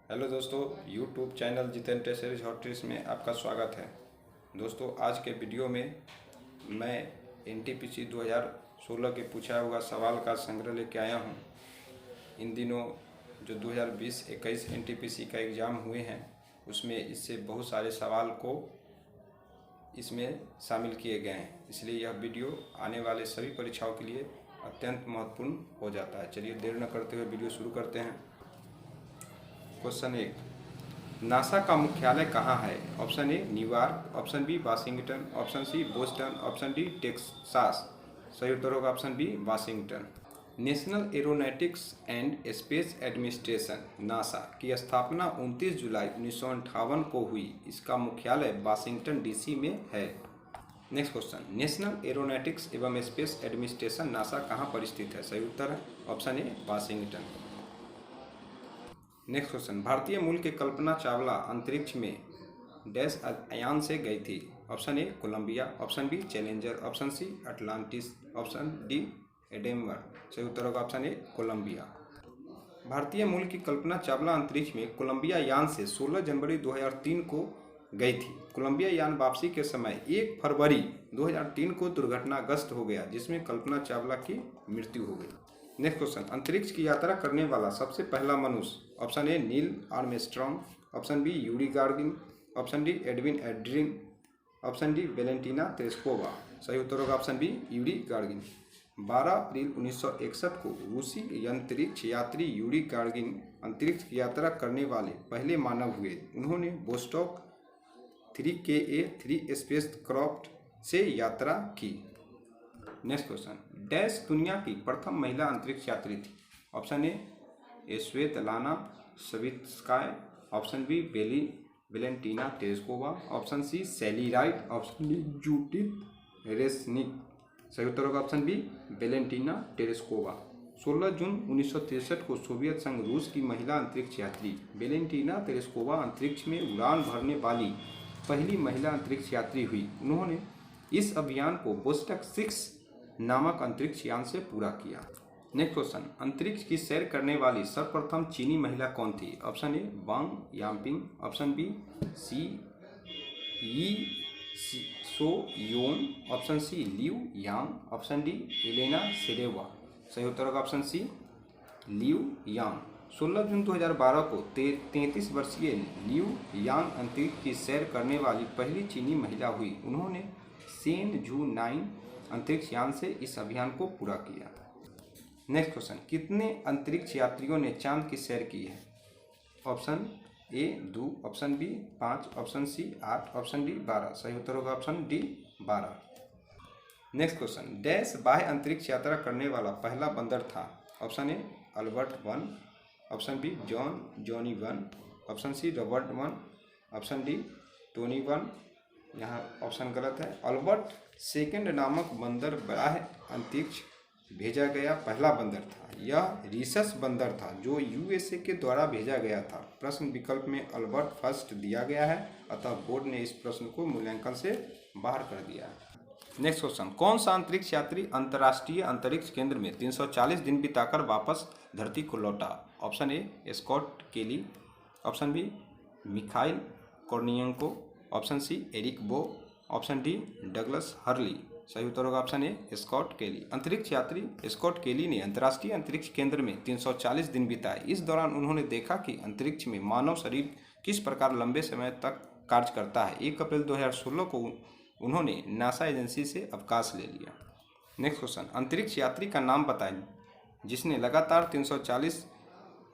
Hello दोस्तों, YouTube channel Jitendra टेसरीज hot tricks में आपका स्वागत है। दोस्तों, आज के वीडियो में मैं एनटीपीसी 2016 के पूछा हुआ सवाल का संग्रह लेके आया हूं। इन दिनों जो 2020-21 एनटीपीसी का एग्ज़ाम हुए हैं उसमें इससे बहुत सारे सवाल को इसमें शामिल किए गए हैं, इसलिए यह वीडियो आने वाले सभी परीक्षाओं के लिए अत्यंत महत्वपूर्ण हो जाता है। चलिए देर न करते हुए वीडियो शुरू करते हैं। क्वेश्चन 1, नासा का मुख्यालय कहाँ है? Option A New York, option B Washington, option C Boston, option D Texas. सही उत्तर होगा option B Washington. National aeronautics and space administration NASA की स्थापना 29 जुलाई 1958 को हुई। इसका मुख्यालय वाशिंगटन डीसी में है। नेक्स्ट क्वेश्चन, नेशनल एरोनॉटिक्स एवं स्पेस एडमिनिस्ट्रेशन नासा कहाँ पर स्थित है? सही उत्तर है ऑप्शन ए वाशिंगटन। नेक्स्ट क्वेश्चन, भारतीय मूल के कल्पना चावला अंतरिक्ष में डैश यान से गई थी? Option A Columbia, option B Challenger, option C Atlantis, option D एडेमवर। सही उत्तर होगा ऑप्शन ए कोलंबिया। भारतीय मूल की कल्पना चावला अंतरिक्ष में कोलंबिया यान से 16 जनवरी 2003 को गई थी। कोलंबिया यान वापसी के समय 1 फरवरी 2003 को दुर्घटनाग्रस्त हो गया, जिसमें कल्पना चावला की मृत्यु हो गई। नेक्स्ट क्वेश्चन, अंतरिक्ष की यात्रा करने वाला सबसे पहला मनुष्य? Option A Neil Armstrong, option B Yuri Gagarin, option D Edwin Aldrin, option D Valentina Tereshkova. सही उत्तर होगा ऑप्शन बी यूरी गार्गिन। 12 अप्रैल 1961 को रूसी अंतरिक्ष यात्री यूरी गार्गिन अंतरिक्ष की यात्रा करने वाले पहले मानव हुए। उन्होंने वोस्टॉक 3KA-3 स्पेसक्राफ्ट से यात्रा की। नेक्स्ट क्वेश्चन, डैश दुनिया की प्रथम महिला अंतरिक्ष यात्री थी? Option A Svetlana Savitskaya, option B Valentina Tereshkova, option C Sally Ride, option D Judith Resnik. सही उत्तर होगा ऑप्शन बी वेलेंटिना तेरेस्कोवा। 16 जून 1963 को सोवियत संघ रूस की महिला अंतरिक्ष यात्री वेलेंटिना तेरेस्कोवा अंतरिक्ष में उड़ान भरने वाली पहली महिला अंतरिक्ष यात्री हुई। उन्होंने इस अभियान को वोस्टॉक 6 नामक अंतरिक्ष यान से पूरा किया। नेक्स्ट क्वेश्चन, अंतरिक्ष की सैर करने वाली सर्वप्रथम चीनी महिला कौन थी? Option A Wang Yaping, option B सी Yi So Yeon, option C Liu Yang, option D Elena Serova. सही उत्तर होगा ऑप्शन सी लियू यांग। 16 जून 2012 को 33 वर्षीय लियू यांग अंतरिक्ष की सैर करने वाली पहली चीनी महिला हुई। उन्होंने सेन जू 9 अंतरिक्ष यान से इस अभियान को पूरा किया। नेक्स्ट क्वेश्चन, कितने अंतरिक्ष यात्रियों ने चांद की सैर की है? Option A 2, option B 5, option C 8, option D 12। सही उत्तर होगा option D 12। Next question, dash बाह्य अंतरिक्ष यात्रा करने वाला पहला बंदर था? Option A Albert 1, option B Johnny 1, option C Robert 1, option D Tony 1। यहाँ ऑप्शन गलत है। अल्बर्ट सेकंड नामक बंदर बाह्य अंतरिक्ष भेजा गया पहला बंदर था। यह रीसस बंदर था जो यूएसए के द्वारा भेजा गया था। प्रश्न विकल्प में अल्बर्ट फर्स्ट दिया गया है, अतः बोर्ड ने इस प्रश्न को मूल्यांकन से बाहर कर दिया। नेक्स्ट क्वेश्चन, कौन सा अंतरिक्ष यात्री अंतर्राष्ट्रीय अंतरिक्ष केंद्र में 340 दिन बिताकर वापस धरती को लौटा? Option A Scott Kelly, option B Mikhail Kornienko, option C Eric Boe, option D Douglas Hurley. सही उत्तर होगा ऑप्शन ए स्कॉट केली। अंतरिक्ष यात्री स्कॉट केली ने अंतर्राष्ट्रीय अंतरिक्ष केंद्र में 340 दिन बिताए। इस दौरान उन्होंने देखा कि अंतरिक्ष में मानव शरीर किस प्रकार लंबे समय तक कार्य करता है। 1 अप्रैल 2016 को उन्होंने नासा एजेंसी से अवकाश ले लिया। नेक्स्ट क्वेश्चन, अंतरिक्ष यात्री का नाम बताएं जिसने लगातार 340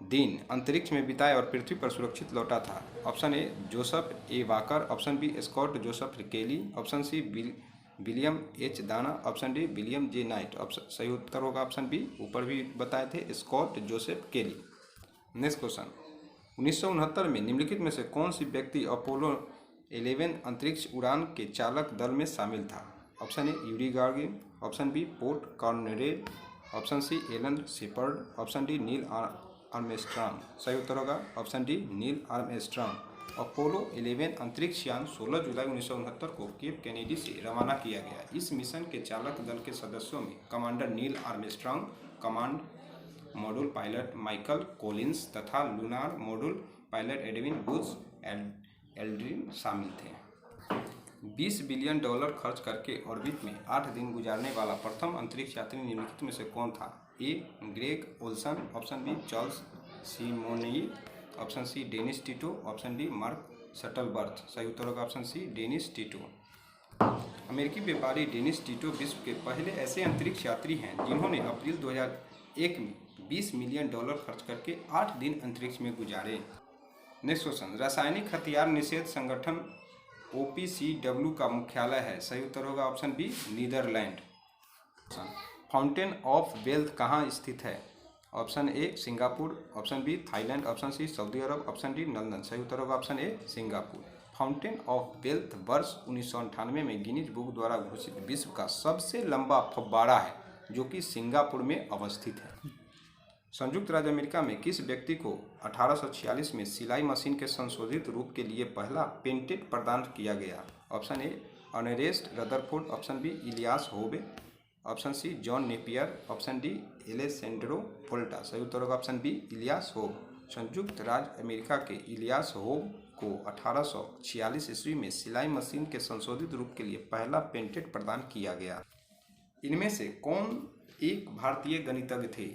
दिन अंतरिक्ष में बिताए और पृथ्वी पर सुरक्षित लौटा था। Option A Joseph A Walker, option B Scott Joseph Kelly, option C William H Dana, option D William J Knight. Option सही उत्तर होगा ऑप्शन बी, ऊपर भी बताए थे Scott Joseph Kelly. Next question, 1969 में निम्नलिखित में से कौन सी व्यक्ति अपोलो 11 अंतरिक्ष उड़ान के चालक दल में शामिल था? Option A Yuri Gagarin, option B पोर्ट कॉर्नेरेल, option C Alan Shepard, option D Neil Armstrong. सही उत्तर होगा option D Neil Armstrong. Apollo 11 अंतरिक्ष यान 16 जुलाई 1969 को केप कैनेडी से रवाना किया गया। इस मिशन के चालक दल के सदस्यों में commander Neil Armstrong, command module pilot Michael Collins तथा lunar module pilot Edwin Buzz Aldrin शामिल थे। $20 बिलियन खर्च करके ऑर्बिट में 8 दिन गुजारने वाला प्रथम अंतरिक्ष यात्री निम्नलिखित में से कौन था? A. Greg Olsen, option B Charles Simonyi, option C Dennis Tito, option D Mark Shuttleworth. सही उत्तर होगा ऑप्शन सी डेनिस टिटो। अमेरिकी व्यापारी डेनिस टिटो विश्व के पहले ऐसे अंतरिक्ष यात्री हैं जिन्होंने अप्रैल 2001 में $20 मिलियन खर्च करके 8 दिन अंतरिक्ष में गुजारे। नेक्स्ट क्वेश्चन, रासायनिक हथियार निषेध संगठन OPCW का मुख्यालय है? सही उत्तर होगा option B Netherland. Fountain of wealth कहाँ स्थित है? Option A Singapore, option B Thailand, option C Saudi Arab, option D London. सही उत्तर होगा option A Singapore. Fountain of wealth वर्ष 1998 में गिनीज बुक द्वारा घोषित विश्व का सबसे लंबा फव्वारा है जो कि सिंगापुर में अवस्थित है। संयुक्त राज्य अमेरिका में किस व्यक्ति को 1846 में सिलाई मशीन के संशोधित रूप के लिए पहला पेटेंट प्रदान किया गया? Option A Ernest Rutherford, option B Elias Howe, option C John Napier, option D Alessandro Volta. सही उत्तर होगा ऑप्शन बी इलियास होब। संयुक्त राज्य अमेरिका के इलियास होब को 1846 ईस्वी में सिलाई मशीन के संशोधित रूप के लिए पहला पेटेंट प्रदान किया गया। इनमें से कौन एक भारतीय गणितज्ञ थे?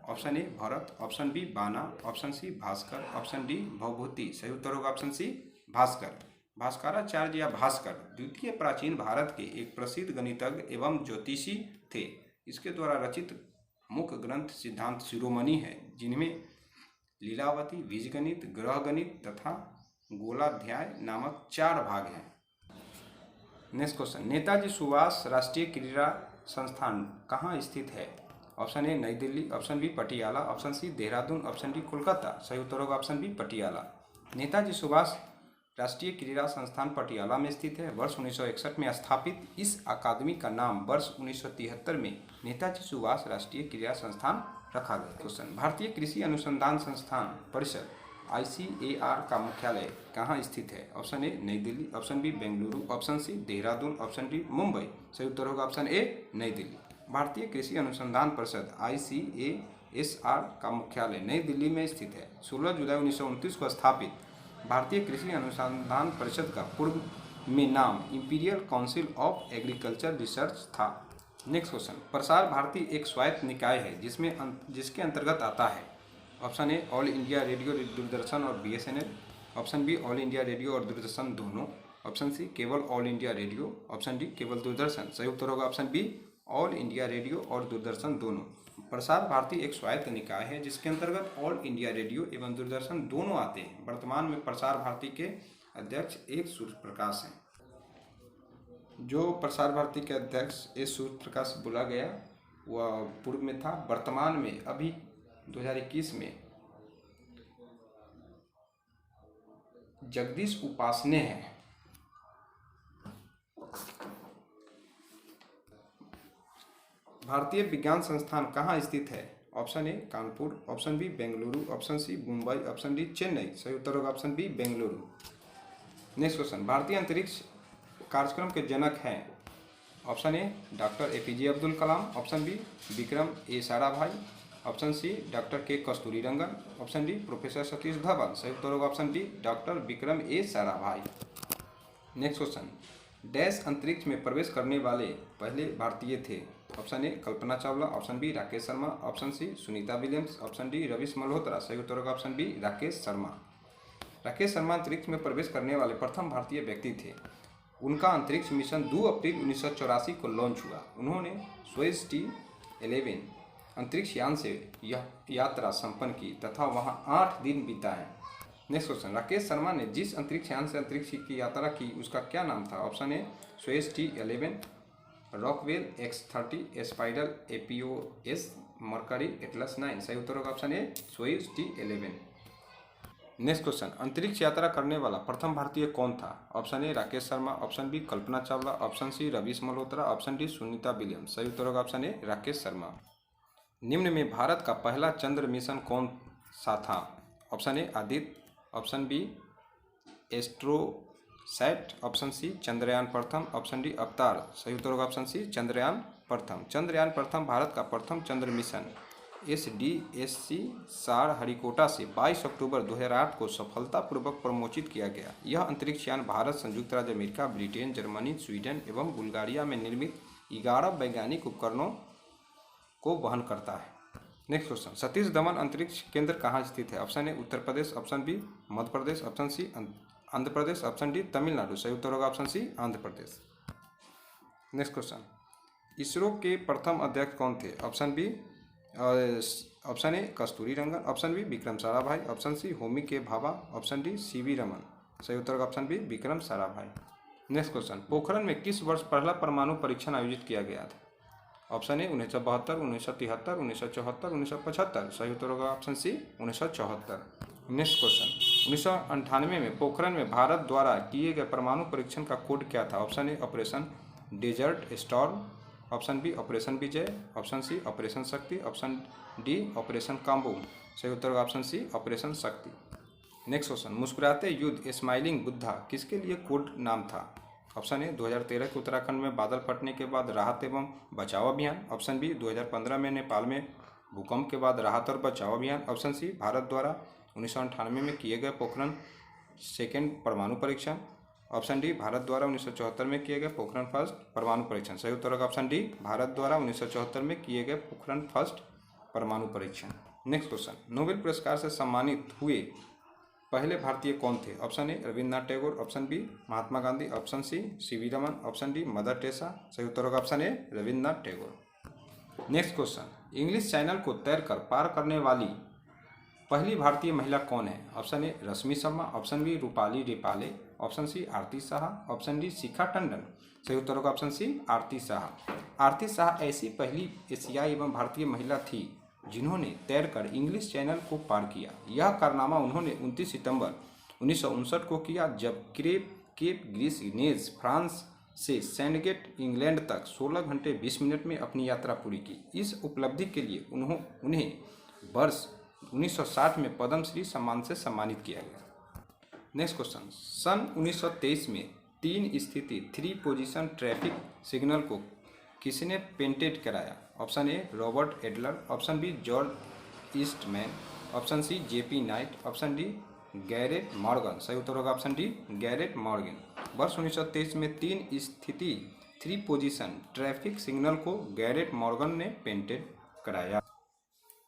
Option A Bharat, option B Bana, option C Bhaskar, option D Bhavabhuti. सही उत्तर होगा ऑप्शन सी भास्कर। भास्कराचार्य या भास्कर द्वितीय प्राचीन भारत के एक प्रसिद्ध गणितज्ञ एवं ज्योतिषी थे। इसके द्वारा रचित मुख्य ग्रंथ सिद्धांत शिरोमणि है जिनमें लीलावती, बीजगणित, ग्रह गणित तथा गोलाध्याय नामक 4 भाग हैं। नेक्स्ट क्वेश्चन, नेताजी सुभाष राष्ट्रीय क्रीड़ा संस्थान कहाँ स्थित है? Option A Nai Delhi, option B Patiala, option C Dehradun, option D Kolkata. सही उत्तर होगा ऑप्शन बी पटियाला। नेताजी सुभाष राष्ट्रीय क्रीड़ा संस्थान पटियाला में स्थित है। वर्ष 1961 में स्थापित इस अकादमी का नाम वर्ष 1973 में नेताजी सुभाष राष्ट्रीय क्रीड़ा संस्थान रखा गया। क्वेश्चन, भारतीय कृषि अनुसंधान संस्थान परिषद ICAR का मुख्यालय कहाँ स्थित है? Option A Nai Delhi, option B Bengaluru, option C Dehradun, option D Mumbai. सही उत्तर होगा ऑप्शन ए नई दिल्ली। भारतीय कृषि अनुसंधान परिषद ICASR का मुख्यालय नई दिल्ली में स्थित है। 16 जुलाई 1929 को स्थापित भारतीय कृषि अनुसंधान परिषद का पूर्व में नाम imperial council of agriculture research था। नेक्स्ट क्वेश्चन, प्रसार भारती एक स्वायत्त निकाय है जिसके अंतर्गत आता है? ऑप्शन ए ऑल इंडिया रेडियो दूरदर्शन और BSNL, option be all India radio और दूरदर्शन दोनों, ऑप्शन सी केवल all India radio, option D केवल दूरदर्शन। सही उत्तर होगा option be all India radio और दूरदर्शन दोनों। प्रसार भारती एक स्वायत्त निकाय है जिसके अंतर्गत ऑल इंडिया रेडियो एवं दूरदर्शन दोनों आते हैं। वर्तमान में प्रसार भारती के अध्यक्ष ए सूर्य प्रकाश हैं। जो प्रसार भारती के अध्यक्ष ए सूर्य प्रकाश बोला गया वह पूर्व में था। वर्तमान में अभी 2021 में जगदीश उपासने हैं। भारतीय विज्ञान संस्थान कहाँ स्थित है? Option A Kanpur, option B Bengaluru, option C Mumbai, option D Chennai. सही उत्तर होगा option B Bengaluru. Next question, भारतीय अंतरिक्ष कार्यक्रम के जनक हैं? Option A doctor APJ Abdul Kalam, option B Vikram A Sarabhai, option C doctor K Kasturirangan, option D professor Satish Dhawan. सही उत्तर होगा option D doctor Vikram A Sarabhai. Next question, dash अंतरिक्ष में प्रवेश करने वाले पहले भारतीय थे? Option A Kalpana Chawla, option B Rakesh Sharma, option C Sunita Williams, option D Ravish Malhotra. सही उत्तर होगा ऑप्शन बी राकेश शर्मा। राकेश शर्मा अंतरिक्ष में प्रवेश करने वाले प्रथम भारतीय व्यक्ति थे। उनका अंतरिक्ष मिशन 2 अप्रैल 1984 को लॉन्च हुआ। उन्होंने सोयूज़ T11 अंतरिक्ष यान से यह यात्रा संपन्न की तथा वहां 8 दिन बिताए। नेक्स्ट क्वेश्चन, राकेश शर्मा ने जिस अंतरिक्ष यान से अंतरिक्ष की यात्रा की उसका क्या नाम था? Option A Soyuz T11, Rockwell X30, स्पाइडल APOS, मरकरी एटलस 9। सही उत्तर होगा option A Soyuz T11। Next question, अंतरिक्ष यात्रा करने वाला प्रथम भारतीय कौन था? Option A Rakesh Sharma, option B Kalpana Chawla, option C Ravish Malhotra, option D Sunita Williams. सही उत्तर होगा ऑप्शन ए राकेश शर्मा। निम्न में भारत का पहला चंद्र मिशन कौन सा था? Option A Aditya, option B Astrosat, option C Chandrayaan प्रथम, ऑप्शन डी अवतार। सही उत्तर होगा ऑप्शन सी चंद्रयान प्रथम। चंद्रयान प्रथम भारत का प्रथम चंद्र मिशन SDSC श्रीहरिकोटा से 22 अक्टूबर 2008 को सफलतापूर्वक प्रमोचित किया गया। यह अंतरिक्ष यान भारत, संयुक्त राज्य अमेरिका, ब्रिटेन, जर्मनी, स्वीडन एवं बुल्गारिया में निर्मित 11 वैज्ञानिक उपकरणों को वहन करता है। नेक्स्ट क्वेश्चन, सतीश धवन अंतरिक्ष केंद्र कहाँ स्थित है? Option A Uttar Pradesh, option B Madhya Pradesh, option C Andhra Pradesh, option D Tamil Nadu. सही उत्तर होगा option C Andhra Pradesh. Next question, ISRO के प्रथम अध्यक्ष कौन थे? Option B option A Kasturi Rangan, option B Vikram Sarabhai, option C Homi K Bhabha, option D CV Raman. सही उत्तर होगा option B Vikram Sarabhai. Next question, Pokhran में किस वर्ष पहला परमाणु परीक्षण आयोजित किया गया था? ऑप्शन ए 1972, 1973, 1974, 1975। सही उत्तर होगा ऑप्शन सी 1974। नेक्स्ट क्वेश्चन, 1998 में पोखरण में भारत द्वारा किए गए परमाणु परीक्षण का कोड क्या था? Option A operation desert storm, option B operation Vijay, option C operation Shakti, option D operation काम्बोम। सही उत्तर होगा option C operation Shakti. Next question, मुस्कुराते युद्ध स्माइलिंग बुद्धा किसके लिए कोड नाम था? ऑप्शन ए 2013 के उत्तराखंड में बादल फटने के बाद राहत एवं बचाव अभियान, ऑप्शन बी 2015 में नेपाल में भूकंप के बाद राहत और बचाव अभियान, ऑप्शन सी भारत द्वारा 1998 में किए गए पोखरण सेकेंड परमाणु परीक्षण, ऑप्शन डी भारत द्वारा 1974 में किए गए पोखरण फर्स्ट परमाणु परीक्षण। सही उत्तर होगा ऑप्शन डी भारत द्वारा 1974 में किए गए पोखरण फर्स्ट परमाणु परीक्षण। नेक्स्ट क्वेश्चन, नोबेल पुरस्कार से सम्मानित हुए पहले भारतीय कौन थे? Option A Rabindranath Tagore, option B Mahatma Gandhi, option C CV Raman, option D Mother Teresa. सही उत्तर होगा option A Rabindranath Tagore. Next question, English channel को तैरकर पार करने वाली पहली भारतीय महिला कौन है? Option A Rashmi Sharma, option B Rupali Ripale, option C Aarti Shah, option D Shikha Tandon. सही उत्तर होगा ऑप्शन सी आरती शाह। आरती शाह ऐसी पहली एशियाई एवं भारतीय महिला थी जिन्होंने तैरकर इंग्लिश चैनल को पार किया। यह कारनामा उन्होंने 29 सितंबर 1959 को किया, जब केप ग्रीसनेज फ्रांस से सैंडगेट इंग्लैंड तक 16 घंटे 20 मिनट में अपनी यात्रा पूरी की। इस उपलब्धि के लिए उन्हें वर्ष 1960 में पद्मश्री सम्मान से सम्मानित किया गया। नेक्स्ट क्वेश्चन, सन 1923 में 3 स्थिति 3 पोजीशन ट्रैफिक सिग्नल को किसने पेटेंट कराया? Option A Robert Adler, option B George Eastman, option C JP Knight, option D Garrett Morgan. सही उत्तर होगा ऑप्शन डी गैरेट मॉर्गन। वर्ष 1923 में 3 स्थिति 3 पोजीशन ट्रैफिक सिग्नल को गैरेट मॉर्गन ने पेटेंट कराया।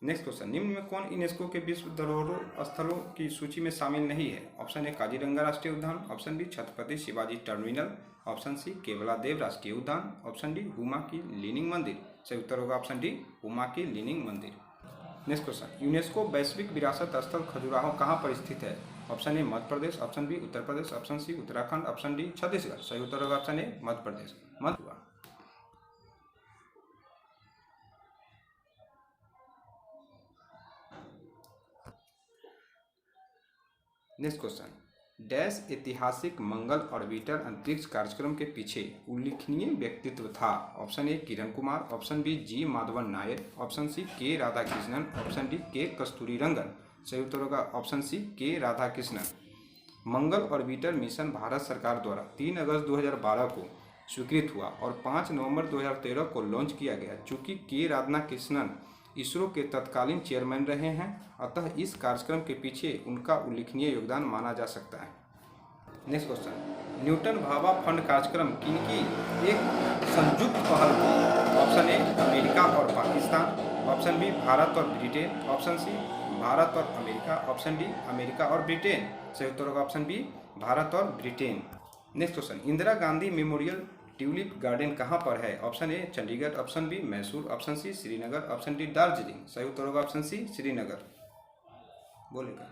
नेक्स्ट क्वेश्चन, निम्न में कौन यूनेस्को के विश्व धरोहर स्थलों की सूची में शामिल नहीं है? ऑप्शन ए काजीरंगा राष्ट्रीय उद्यान, option B Chhatrapati Shivaji terminal, option C Keoladeo राष्ट्रीय उद्यान, ऑप्शन डी हुमा की लीनिंग मंदिर। सही उत्तर होगा ऑप्शन डी हुमा की लीनिंग मंदिर। नेक्स्ट क्वेश्चन, यूनेस्को वैश्विक विरासत स्थल खजुराहो कहाँ पर स्थित है? Option A Madhya Pradesh, option B Uttar Pradesh, option C Uttarakhand, option D Chhattisgarh. सही उत्तर होगा option A Madhya Pradesh. Next question, dash ऐतिहासिक मंगल ऑर्बिटर अंतरिक्ष कार्यक्रम के पीछे उल्लेखनीय व्यक्तित्व था? Option A Kiran Kumar, option B G Madhavan Nair, option C K Radhakrishnan, option D K Kasturi Rangan. सही उत्तर होगा ऑप्शन सी K राधाकृष्णन। मंगल ऑर्बिटर मिशन भारत सरकार द्वारा 3 अगस्त 2012 को स्वीकृत हुआ और 5 नवंबर 2013 को लॉन्च किया गया। चूँकि K राधाकृष्णन इसरो के तत्कालीन चेयरमैन रहे हैं, अतः इस कार्यक्रम के पीछे उनका उल्लेखनीय योगदान माना जा सकता है। Next question, Newton Bhabha fund कार्यक्रम किनकी एक संयुक्त पहल थी? ऑप्शन ए अमेरिका और पाकिस्तान, ऑप्शन बी भारत और ब्रिटेन, ऑप्शन सी भारत और अमेरिका, ऑप्शन डी अमेरिका और ब्रिटेन। सही उत्तर होगा ऑप्शन बी भारत और Britain. Next question, Indira Gandhi memorial tulip garden कहाँ पर है? Option A Chandigarh, option B Mysore, option C Srinagar, option D Darjeeling. सही उत्तर होगा ऑप्शन सी श्रीनगर। बोलेगा।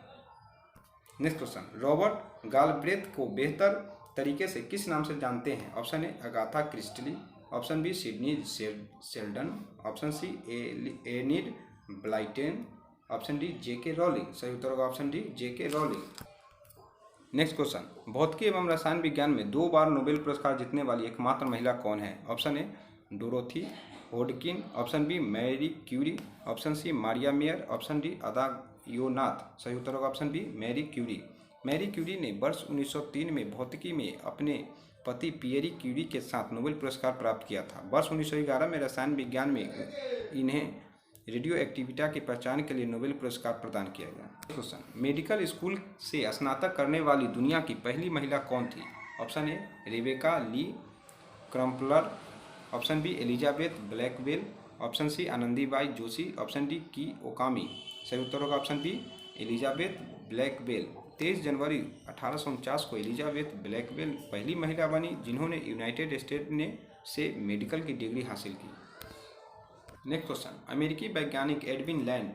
नेक्स्ट क्वेश्चन, रॉबर्ट गालब्रेथ को बेहतर तरीके से किस नाम से जानते हैं? Option A Agatha Christie, option B Sidney Sheldon, option C Enid Blyton, option D JK Rowling. सही उत्तर होगा option D JK Rowling. Next question, भौतिकी एवं रसायन विज्ञान में 2 बार नोबेल पुरस्कार जीतने वाली एकमात्र महिला कौन है? Option A Dorothy Hodgkin, option B Marie Curie, option C Maria Mayer, option D Ada Yonath. सही उत्तर होगा option B Marie Curie. Marie Curie ने वर्ष 1903 में भौतिकी में अपने पति पियरी क्यूरी के साथ नोबेल पुरस्कार प्राप्त किया था। वर्ष 1911 में रसायन विज्ञान में इन्हें रेडियो एक्टिविटी की पहचान के लिए नोबेल पुरस्कार प्रदान किया गया। क्वेश्चन, मेडिकल स्कूल से स्नातक करने वाली दुनिया की पहली महिला कौन थी? Option A Rebecca Lee Crumpler, option B Elizabeth Blackwell, option C Anandibai Joshi, option D Kei Okami. सही उत्तर होगा ऑप्शन बी एलिजाबेथ ब्लैकवेल। 23 जनवरी 1849 को एलिजाबेथ ब्लैकवेल पहली महिला बनी जिन्होंने यूनाइटेड स्टेट से मेडिकल की डिग्री हासिल की। नेक्स्ट क्वेश्चन, अमेरिकी वैज्ञानिक एडविन लैंड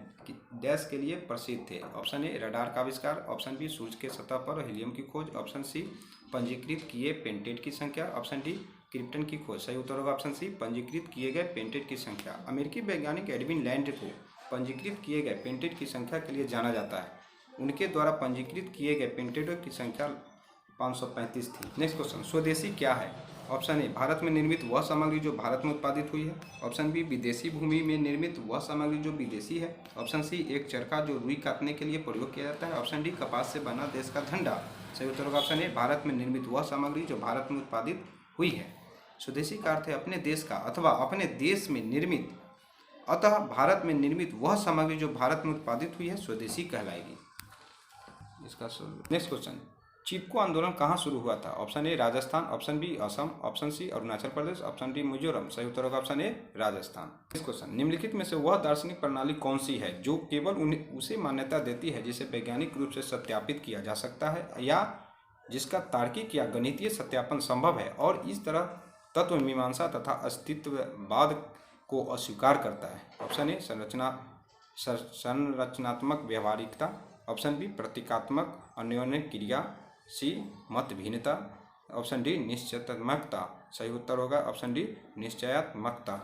डैश के लिए प्रसिद्ध थे? ऑप्शन ए रडार का आविष्कार, ऑप्शन बी सूर्य के सतह पर हीलियम की खोज, ऑप्शन सी पंजीकृत किए पेंटेड की संख्या, ऑप्शन डी क्रिप्टन की खोज। सही उत्तर होगा ऑप्शन सी पंजीकृत किए गए पेंटेड की संख्या। अमेरिकी वैज्ञानिक एडविन लैंड को पंजीकृत किए गए पेंटेड की संख्या के लिए जाना जाता है। उनके द्वारा पंजीकृत किए गए पेंटेडों की संख्या 535 थी। नेक्स्ट क्वेश्चन, स्वदेशी क्या है? ऑप्शन ए भारत में निर्मित वह सामग्री जो भारत में उत्पादित हुई है, ऑप्शन बी विदेशी भूमि में निर्मित वह सामग्री जो विदेशी है, ऑप्शन सी एक चरखा जो रुई काटने के लिए प्रयोग किया जाता है, ऑप्शन डी कपास से बना देश का झंडा। सही उत्तर होगा ऑप्शन ए भारत में निर्मित वह सामग्री जो भारत में उत्पादित हुई है। स्वदेशी का अर्थ है अपने देश का अथवा अपने देश में निर्मित, अतः भारत में निर्मित वह सामग्री जो भारत में उत्पादित हुई है स्वदेशी कहलाएगी। इसका नेक्स्ट क्वेश्चन, चिपको आंदोलन कहाँ शुरू हुआ था? Option A Rajasthan, option B Assam, option C Arunachal Pradesh, option D Mizoram. सही उत्तर होगा option A Rajasthan. Next question, निम्नलिखित में से वह दार्शनिक प्रणाली कौन सी है जो केवल उसे मान्यता देती है जिसे वैज्ञानिक रूप से सत्यापित किया जा सकता है या जिसका तार्किक या गणितीय सत्यापन संभव है और इस तरह तत्व मीमांसा तथा अस्तित्ववाद को अस्वीकार करता है? ऑप्शन ए संरचनात्मक व्यवहारिकता, ऑप्शन बी प्रतीकात्मक अन्योन्य क्रिया, सी मत भिन्नता, ऑप्शन डी निश्चयात्मकता। सही उत्तर होगा ऑप्शन डी निश्चयात्मकता।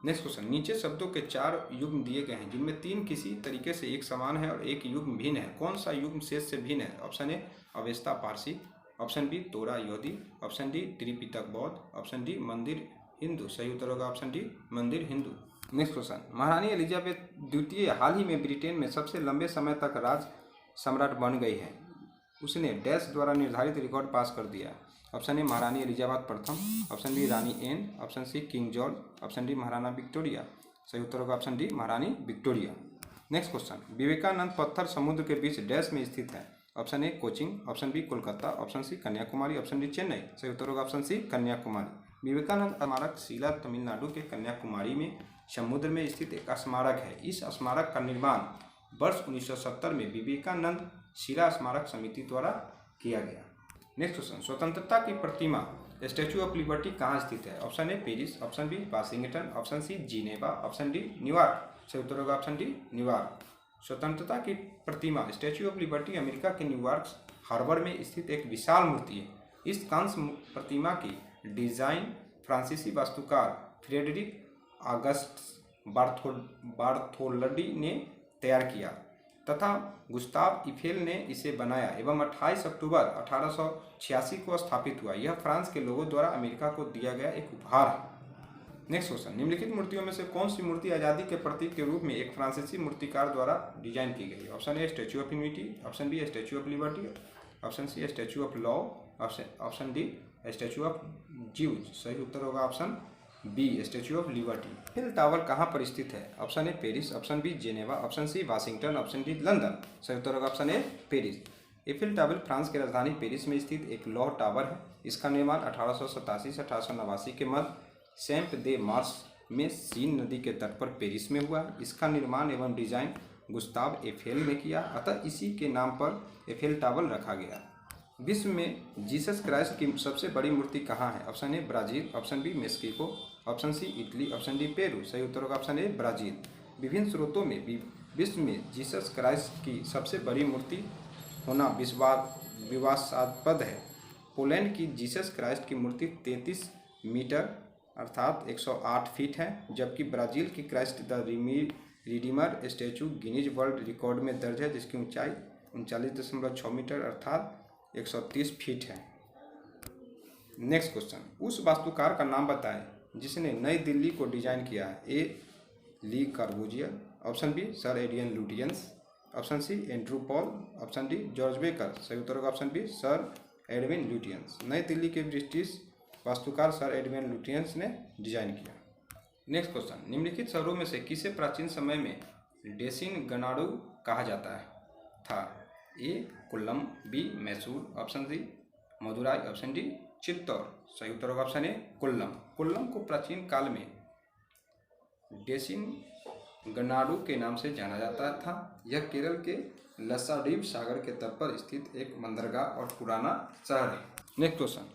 नेक्स्ट क्वेश्चन, नीचे शब्दों के 4 युग्म दिए गए हैं जिनमें 3 किसी तरीके से एक समान है और एक युग्म भिन्न है। कौन सा युग्म शेष से भिन्न है? Option A Avesta Parsi, option B Torah यहूदी, ऑप्शन डी त्रिपिटक बौद्ध, ऑप्शन डी मंदिर हिंदू। सही उत्तर होगा ऑप्शन डी मंदिर हिंदू। नेक्स्ट क्वेश्चन, महारानी एलिजाबेथ द्वितीय हाल ही में ब्रिटेन में सबसे लंबे समय तक राज सम्राट बन गई है। उसने डैश द्वारा निर्धारित रिकॉर्ड पास कर दिया। ऑप्शन ए महारानी एलिजाबेथ प्रथम, ऑप्शन बी रानी Anne, option C King George, option D महाराना विक्टोरिया। सही उत्तर होगा ऑप्शन डी महारानी विक्टोरिया। नेक्स्ट क्वेश्चन, विवेकानंद पत्थर समुद्र के बीच डैश में स्थित है। Option A Cochin, option B Kolkata, option C Kanyakumari, option D Chennai. सही उत्तर होगा ऑप्शन सी कन्याकुमारी। विवेकानंद स्मारक शिला तमिलनाडु के कन्याकुमारी में समुद्र में स्थित एक स्मारक है। इस स्मारक का निर्माण वर्ष 1970 में विवेकानंद शिला स्मारक समिति द्वारा किया गया। नेक्स्ट क्वेश्चन, स्वतंत्रता की प्रतिमा स्टैच्यू ऑफ लिबर्टी कहाँ स्थित है? Option A Paris, option B Washington, option C Geneva, option D New York. सही उत्तर होगा ऑप्शन डी न्यूयॉर्क। स्वतंत्रता की प्रतिमा स्टैच्यू ऑफ लिबर्टी अमेरिका के न्यूयॉर्क हार्बर में स्थित एक विशाल मूर्ति है। इस कांस्य प्रतिमा की डिजाइन फ्रांसीसी वास्तुकार फ्रेडरिक ऑगस्ट बार्थोल्डी ने तैयार किया तथा गुस्ताव इफेल ने इसे बनाया एवं 28 अक्टूबर 1886 को स्थापित हुआ। यह फ्रांस के लोगों द्वारा अमेरिका को दिया गया एक उपहार है। नेक्स्ट क्वेश्चन, निम्नलिखित मूर्तियों में से कौन सी मूर्ति आज़ादी के प्रतीक के रूप में एक फ्रांसीसी मूर्तिकार द्वारा डिजाइन की गई? Option A statue of unity, option B statue of liberty, option C statue of law, option D statue of Zeus. सही उत्तर होगा option B statue of liberty. Eiffel tower कहाँ पर स्थित है? Option A Paris, option B Geneva, option C Washington, option D London. सही उत्तर होगा option A Paris. Eiffel tower France की राजधानी पेरिस में स्थित एक लौह टावर है। इसका निर्माण 1887 से 1889 के मध्य सैंप दे मार्स में सीन नदी के तट पर पेरिस में हुआ। इसका निर्माण एवं डिजाइन गुस्ताव एफेल ने किया, अतः इसी के नाम पर एफेल टावर रखा गया। विश्व में जीसस क्राइस्ट की सबसे बड़ी मूर्ति कहाँ है? Option A Brazil, option B Mexico, option C Italy, option D Peru. सही उत्तर होगा ऑप्शन ए ब्राजील। विभिन्न स्रोतों में विश्व में जीसस क्राइस्ट की सबसे बड़ी मूर्ति होना विवादास्पद है। पोलैंड की जीसस क्राइस्ट की मूर्ति 33 मीटर अर्थात 108 फीट है, जबकि ब्राजील की Christ the Redeemer statue Guinness world record में दर्ज है, जिसकी ऊंचाई 39.6 मीटर अर्थात 130 फीट है। नेक्स्ट क्वेश्चन, उस वास्तुकार का नाम बताएं जिसने नई दिल्ली को डिजाइन किया है। A Le Corbusier, option B sir Edwin Lutyens, option C Andrew Paul, option D George Baker. सही उत्तर होगा option B sir Edwin Lutyens. नई दिल्ली के ब्रिटिश वास्तुकार सर एडविन लुटियंस ने डिजाइन किया। नेक्स्ट क्वेश्चन, निम्नलिखित शहरों में से किसे प्राचीन समय में डेसिन गनाडू कहा जाता था? A Kollam, B Mysore, option C Madurai, option D Chittor. सही उत्तर होगा ऑप्शन ए कोल्लम। कोल्लम को प्राचीन काल में डेसिन गनाडू के नाम से जाना जाता था। यह केरल के लक्षद्वीप सागर के तट पर स्थित एक बंदरगाह और पुराना शहर है। Next question,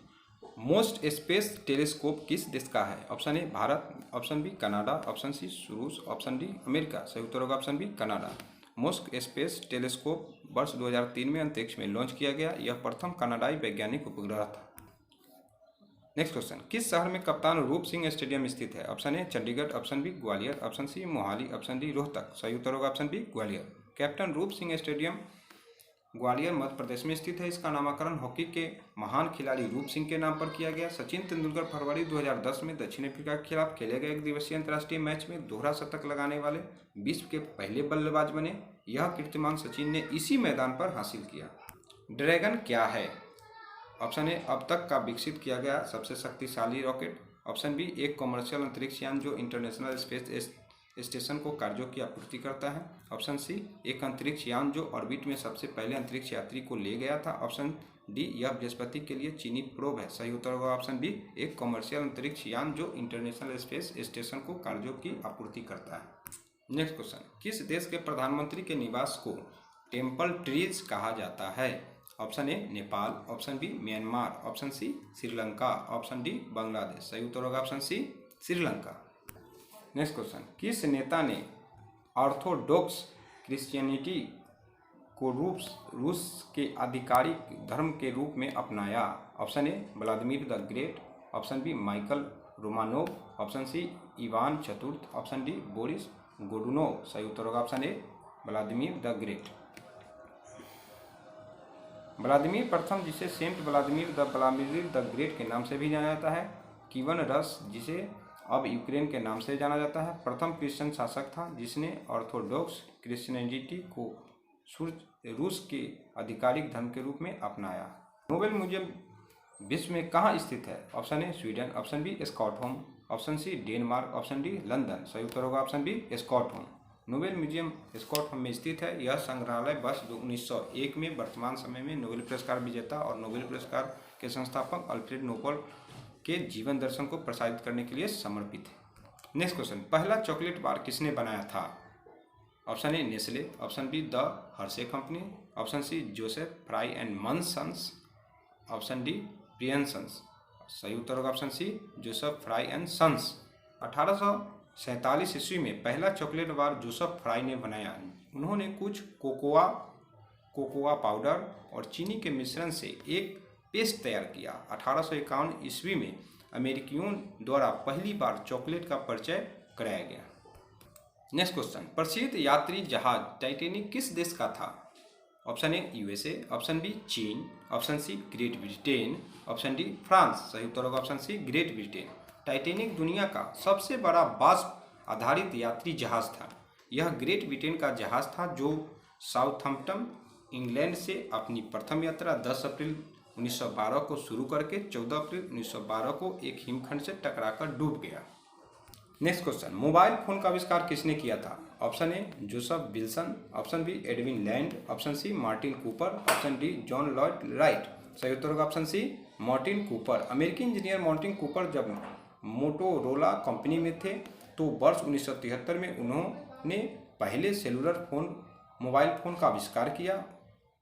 MOST space telescope किस देश का है? Option A Bharat, option B Canada, option C रूस, ऑप्शन डी अमेरिका। सही उत्तर होगा option B Canada. MOST space telescope वर्ष 2003 में अंतरिक्ष में लॉन्च किया गया। यह प्रथम कनाडाई वैज्ञानिक उपग्रह था। नेक्स्ट क्वेश्चन, किस शहर में कप्तान रूप सिंह स्टेडियम स्थित है? Option A Chandigarh, option B Gwalior, option C Mohali, option D Rohtak. सही उत्तर होगा option B Gwalior. Captain Roop Singh stadium Gwalior Madhya Pradesh में स्थित है। इसका नामकरण हॉकी के महान खिलाड़ी रूप सिंह के नाम पर किया गया। सचिन तेंदुलकर फरवरी 2010 में दक्षिण अफ्रीका के खिलाफ खेले गए एक दिवसीय अंतर्राष्ट्रीय मैच में दोहरा शतक लगाने वाले विश्व के पहले बल्लेबाज बने। यह कीर्तिमान सचिन ने इसी मैदान पर हासिल किया। ड्रैगन क्या है? ऑप्शन ए अब तक का विकसित किया गया सबसे शक्तिशाली रॉकेट, ऑप्शन बी एक कमर्शियल अंतरिक्ष यान जो इंटरनेशनल स्पेस स्टेशन को कार्यों की आपूर्ति करता है, ऑप्शन सी एक अंतरिक्ष यान जो ऑर्बिट में सबसे पहले अंतरिक्ष यात्री को ले गया था, ऑप्शन डी यह बृहस्पति के लिए चीनी प्रोब है। सही उत्तर होगा ऑप्शन बी एक कमर्शियल अंतरिक्ष यान जो इंटरनेशनल स्पेस स्टेशन को कार्यों की आपूर्ति करता है। नेक्स्ट क्वेश्चन, किस देश के प्रधानमंत्री के निवास को टेम्पल ट्रीज कहा जाता है? Option A Nepal, option B Myanmar, option C Sri Lanka, option D Bangladesh. सही उत्तर होगा option C Sri Lanka. Next question, किस नेता ने ऑर्थोडॉक्स क्रिश्चियनिटी को रूस के आधिकारिक धर्म के रूप में अपनाया? Option A Vladimir the Great, option B Michael Romanov, option C Ivan चतुर्थ, ऑप्शन डी बोरिस गोडुनोव। सही उत्तर होगा option A Vladimir the Great. Vladimir प्रथम, जिसे सेंट व्लादिमीर द ग्रेट के नाम से भी जाना जाता है। कीवन रस, जिसे अब यूक्रेन के नाम से जाना जाता है, प्रथम क्रिश्चियन शासक था जिसने ऑर्थोडॉक्स क्रिश्चियनिटी को रूस के आधिकारिक धर्म के रूप में अपनाया। नोबेल म्यूजियम विश्व में कहाँ स्थित है? Option A Sweden, option B Stockholm, option C Denmark, option D London. सही उत्तर होगा option B Stockholm. Nobel museum Stockholm में स्थित है। यह संग्रहालय वर्ष 1901 में वर्तमान समय में नोबेल पुरस्कार विजेता और नोबेल पुरस्कार के संस्थापक अल्फ्रेड नोबल के जीवन दर्शन को प्रसारित करने के लिए समर्पित है। नेक्स्ट क्वेश्चन, पहला चॉकलेट बार किसने बनाया था? Option A Nestle, option B the Hershey company, option C Joseph Fry and Sons, option D प्रियंसन्स। सही उत्तर होगा option C Joseph Fry and Sons. 1847 ईस्वी में पहला चॉकलेट बार जोसेफ फ्राई ने बनाया। उन्होंने कुछ कोकोआ पाउडर और चीनी के मिश्रण से एक पेस्ट तैयार किया। 1851 ईस्वी में अमेरिकियों द्वारा पहली बार चॉकलेट का परिचय कराया गया। नेक्स्ट क्वेश्चन, प्रसिद्ध यात्री जहाज टाइटैनिक किस देश का था? Option A USA, option B चीन, option C Great Britain, option D France. सही उत्तर होगा option C Great Britain. Titanic दुनिया का सबसे बड़ा वाष्प आधारित यात्री जहाज था। यह ग्रेट ब्रिटेन का जहाज था जो साउथहम्पटन इंग्लैंड से अपनी प्रथम यात्रा 10 अप्रैल 1912 को शुरू करके 14 अप्रैल 1912 को एक हिमखंड से टकराकर डूब गया। नेक्स्ट क्वेश्चन, मोबाइल फोन का आविष्कार किसने किया था? Option A Joseph Wilson, option B Edwin Land, option C Martin Cooper, option D John Lloyd Wright. सही उत्तर होगा ऑप्शन सी मार्टिन कूपर। अमेरिकी इंजीनियर मार्टिन कूपर जब मोटोरोला कंपनी में थे तो वर्ष 1973 में उन्होंने पहले सेलुलर मोबाइल फोन का आविष्कार किया।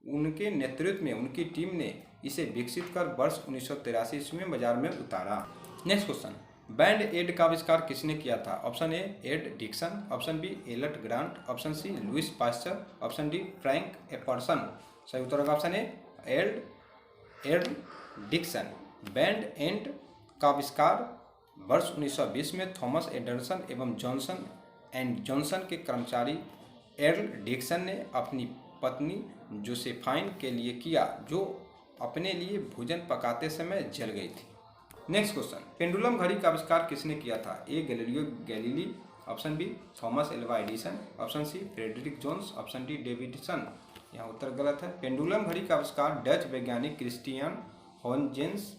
उनके नेतृत्व में उनकी टीम ने इसे विकसित कर वर्ष 1983 ईस्वी में बाजार में उतारा। नेक्स्ट क्वेश्चन, बैंड एड का आविष्कार किसने किया था? Option A Ed Dickson, option B Elat Grant, option C Louis Pasteur, option D Frank Epperson. सही उत्तर होगा option A Ed Dickson. Band aid का आविष्कार वर्ष 1920 में थॉमस एडरसन एवं जॉनसन एंड जॉनसन के कर्मचारी एर्ल डिक्सन ने अपनी पत्नी जोसेफाइन के लिए किया, जो अपने लिए भोजन पकाते समय जल गई थी। नेक्स्ट क्वेश्चन, पेंडुलम घड़ी का आविष्कार किसने किया था? A Galileo Galilei, option B Thomas Alva Edison, option C Frederick Jones, option D Davidson. यहाँ उत्तर गलत है। पेंडुलम घड़ी का आविष्कार डच वैज्ञानिक क्रिस्टियन हॉर्नजेंस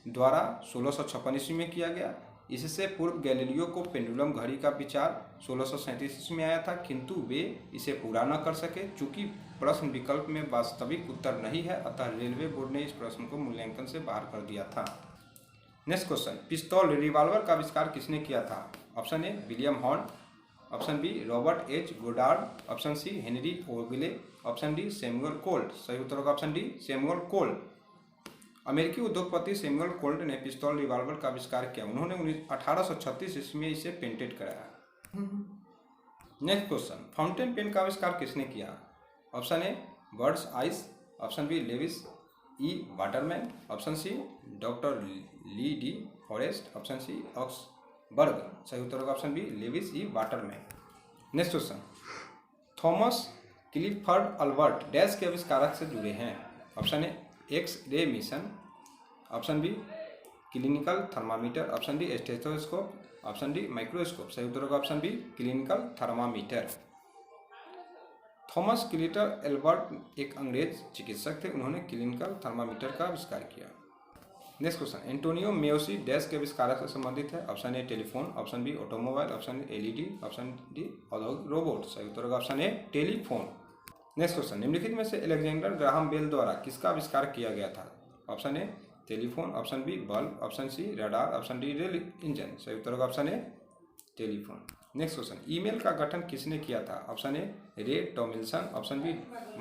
द्वारा 1656 ईस्वी में किया गया। इससे पूर्व गैलीलियो को पेंडुलम घड़ी का विचार 1637 में आया था, किंतु वे इसे पूरा न कर सके। चूंकि प्रश्न विकल्प में वास्तविक उत्तर नहीं है, अतः रेलवे बोर्ड ने इस प्रश्न को मूल्यांकन से बाहर कर दिया था। नेक्स्ट क्वेश्चन, पिस्तौल रिवॉल्वर का आविष्कार किसने किया था? Option A William Horn, option B Robert H Goddard, option C Henry Ogle, option D Samuel Colt. सही उत्तर होगा ऑप्शन डी सैमुअल कोल्ट। अमेरिकी उद्योगपति सैमुअल कोल्ट ने पिस्तौल रिवॉल्वर का आविष्कार किया। उन्होंने 1836 ईस्वी में इसे पेटेंट कराया। नेक्स्ट क्वेश्चन, फाउंटेन पेन का आविष्कार किसने किया? Option A Birds Eye, option B Lewis E Waterman, option C doctor Lee De Forest, option C ऑक्सबर्ग। सही उत्तर होगा option B Lewis E Waterman. Next question, Thomas Clifford Allbutt dash के आविष्कारक से जुड़े हैं? Option A X ray machine, option B clinical thermometer, option D stethoscope, option D microscope. सही उत्तर होगा option B clinical thermometer. Thomas Clifford Allbutt एक अंग्रेज चिकित्सक थे। उन्होंने क्लिनिकल थर्मामीटर का आविष्कार किया। Next question, Antonio Meucci dash के आविष्कारक से संबंधित है? Option A telephone, option B automobile, option LED, option D औद्योगिक रोबोट। सही उत्तर होगा option A telephone. Next question, निम्नलिखित में से एलेक्जेंडर ग्राहम बेल द्वारा किसका आविष्कार किया गया था? Option A telephone, option B bulb, option C radar, option D rail engine. सही उत्तर होगा option A telephone. Next question, email का गठन किसने किया था? Option A Ray Tomlinson, option B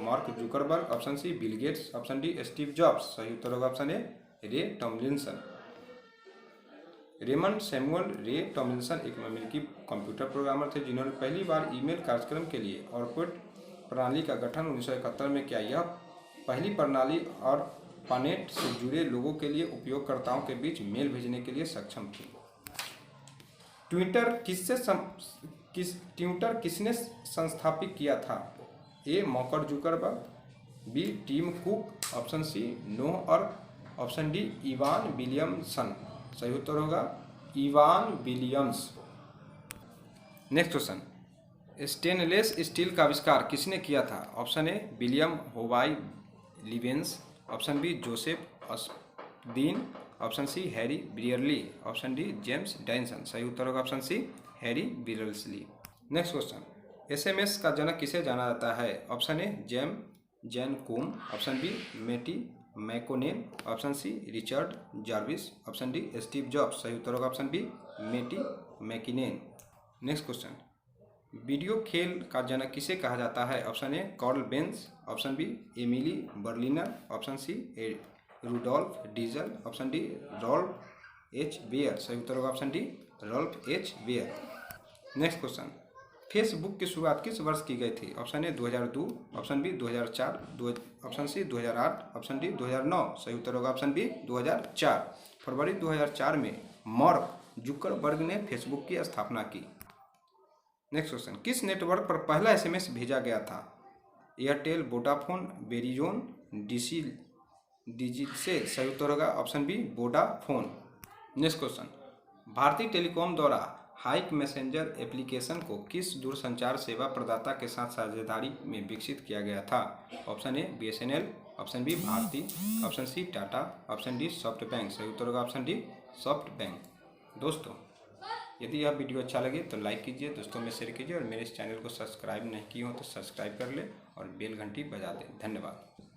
Mark Zuckerberg, option C Bill Gates, option D Steve Jobs. सही उत्तर होगा option A Ray टॉमिल्सन। Raymond Samuel रे टॉमिल्सन एक अमेरिकी कंप्यूटर प्रोग्रामर थे, जिन्होंने पहली बार ईमेल कार्यक्रम के लिए ऑर्कुट प्रणाली का गठन 1971 में किया। यह पहली प्रणाली और पानेट से जुड़े लोगों के लिए उपयोगकर्ताओं के बीच मेल भेजने के लिए सक्षम थी। ट्विटर किसने संस्थापित किया था? A Mark Zuckerberg, B Tim Cook, option C Noah और ऑप्शन डी इवान विलियमसन। सही उत्तर होगा Evan Williams. Next question, stainless steel का आविष्कार किसने किया था? ऑप्शन ए विलियम होवाई लिवेंस, option B Joseph Aspdin, option C Harry Brearley, option D James Dyson. सही उत्तर होगा option C Harry Brearley. Next question, SMS का जनक किसे जाना जाता है? Option A Jan Koum, option B Matti Makkonen, option C Richard Jarvis, option D Steve Jobs. सही उत्तर होगा option B Matti Makkonen. Next question, video खेल का जनक किसे कहा जाता है? Option A Karl Benz, option B Emile Berliner, option C Rudolf Diesel, option D Ralph H Baer. सही उत्तर होगा option D Ralph H Baer. Next question, Facebook की शुरुआत किस वर्ष की गई थी? Option A 2002, option B 2004, option C 2008, option D 2009। सही उत्तर होगा ऑप्शन बी 2004। फरवरी 2004 में मार्क जुकरबर्ग ने फेसबुक की स्थापना की। नेक्स्ट क्वेश्चन, किस नेटवर्क पर पहला एसएमएस भेजा गया था? Airtel, Vodafone, Verizon, Digicel. सही उत्तर होगा option B Vodafone. Next question, भारतीय टेलीकॉम द्वारा हाइक मैसेंजर एप्लीकेशन को किस दूरसंचार सेवा प्रदाता के साथ साझेदारी में विकसित किया गया था? Option A BSNL, option B Bharti, option C Tata, option D SoftBank. सही उत्तर होगा ऑप्शन डी सॉफ्टबैंक। दोस्तों, यदि यह वीडियो अच्छा लगे तो लाइक कीजिए, दोस्तों में शेयर कीजिए और मेरे इस चैनल को सब्सक्राइब नहीं किए हो तो सब्सक्राइब कर ले और बेल घंटी बजा दें। धन्यवाद।